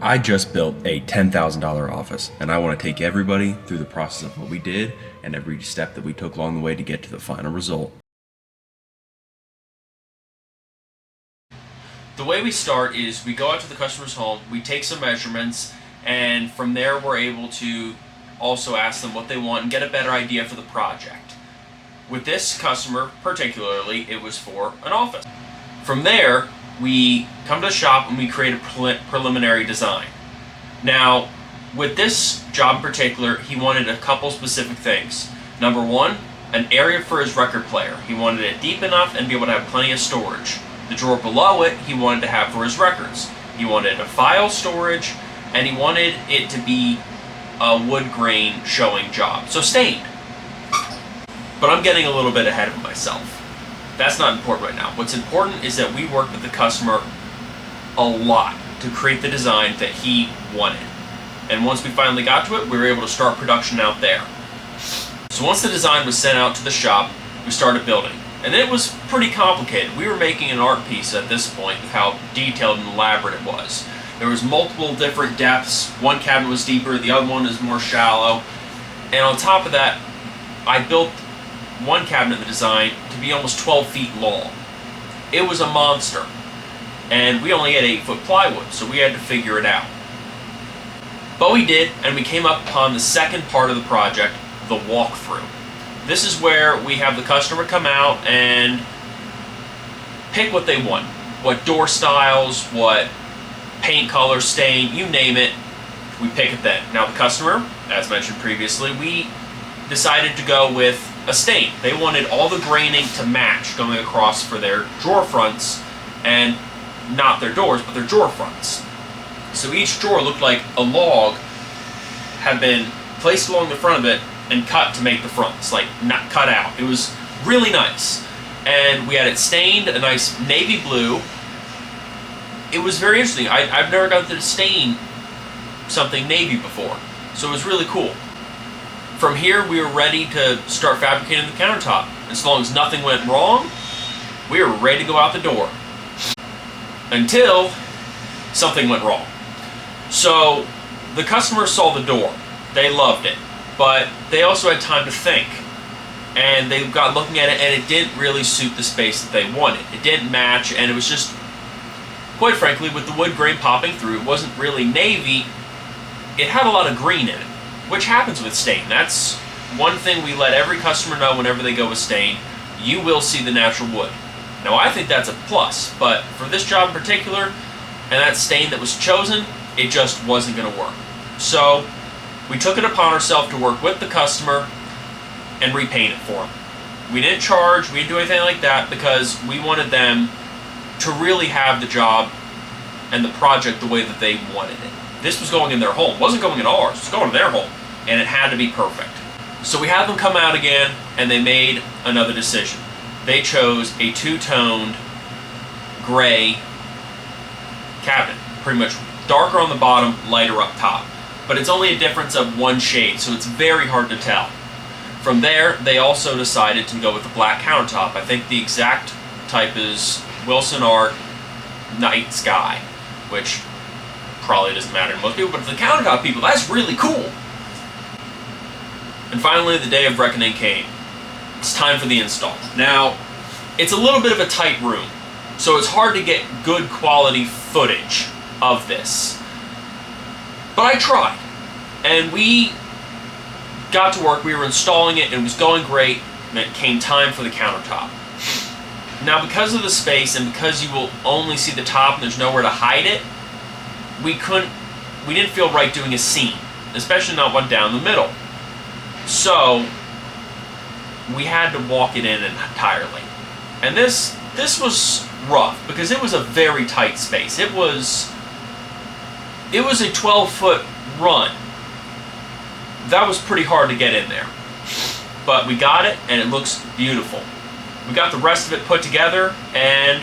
I just built a $10,000 office, and I want to take everybody through the process of what we did and every step that we took along the way to get to the final result. The way we start is we go out to the customer's home, we take some measurements, and from there we're able to also ask them what they want and get a better idea for the project. With this customer particularly, it was for an office. From there, we come to the shop and we create a preliminary design. Now, with this job in particular, he wanted a couple specific things. Number one, an area for his record player. He wanted it deep enough and be able to have plenty of storage. The drawer below it, he wanted to have for his records. He wanted a file storage, and he wanted it to be a wood grain showing job, so stained. But I'm getting a little bit ahead of myself. That's not important right now. What's important is that we worked with the customer a lot to create the design that he wanted. And once we finally got to it, we were able to start production out there. So once the design was sent out to the shop, we started building. And it was pretty complicated. We were making an art piece at this point with how detailed and elaborate it was. There was multiple different depths. One cabinet was deeper, the other one is more shallow. And on top of that, I built one cabinet in the design to be almost 12 feet long. It was a monster. And we only had 8-foot plywood, so we had to figure it out. But we did, and we came up upon the second part of the project, the walkthrough. This is where we have the customer come out and pick what they want. What door styles, what paint color, stain, you name it, we pick it then. Now the customer, as mentioned previously, we decided to go with a stain. They wanted all the graining to match going across for their drawer fronts, and not their doors, but their drawer fronts. So each drawer looked like a log had been placed along the front of it and cut to make the fronts, like not cut out. It was really nice. And we had it stained a nice navy blue. It was very interesting. I've never gotten to stain something navy before, so it was really cool. From here, we were ready to start fabricating the countertop. As long as nothing went wrong, we were ready to go out the door. Until something went wrong. So the customer saw the door. They loved it. But they also had time to think. And they got looking at it, and it didn't really suit the space that they wanted. It didn't match, and it was just, quite frankly, with the wood grain popping through, it wasn't really navy. It had a lot of green in it, which happens with stain. That's one thing we let every customer know whenever they go with stain. You will see the natural wood. Now, I think that's a plus, but for this job in particular, and that stain that was chosen, it just wasn't going to work. So we took it upon ourselves to work with the customer and repaint it for them. We didn't charge, we didn't do anything like that, because we wanted them to really have the job and the project the way that they wanted it. This was going in their home. It wasn't going in ours, it was going in their home. And it had to be perfect. So we had them come out again, and they made another decision. They chose a two-toned gray cabinet. Pretty much darker on the bottom, lighter up top. But it's only a difference of one shade, so it's very hard to tell. From there, they also decided to go with the black countertop. I think the exact type is Wilson Art Night Sky, which probably doesn't matter to most people, but for the countertop people, that's really cool. And finally, the day of reckoning came. It's time for the install. Now, it's a little bit of a tight room, so it's hard to get good quality footage of this. But I tried, and we got to work. We were installing it, and it was going great, and it came time for the countertop. Now, because of the space, and because you will only see the top and there's nowhere to hide it, we didn't feel right doing a seam, especially not one down the middle. So we had to walk it in entirely. And this was rough, because it was a very tight space. It was a 12-foot run. That was pretty hard to get in there. But we got it, and it looks beautiful. We got the rest of it put together, and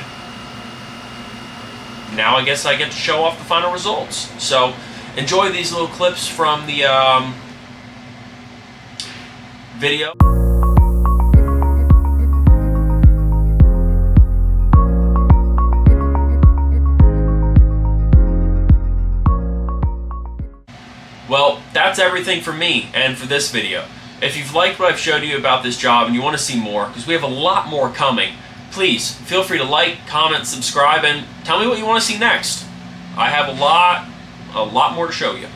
now I guess I get to show off the final results. So enjoy these little clips from the video. Well, that's everything for me and for this video. If you've liked what I've showed you about this job and you want to see more, because we have a lot more coming, please feel free to like, comment, subscribe, and tell me what you want to see next. I have a lot more to show you.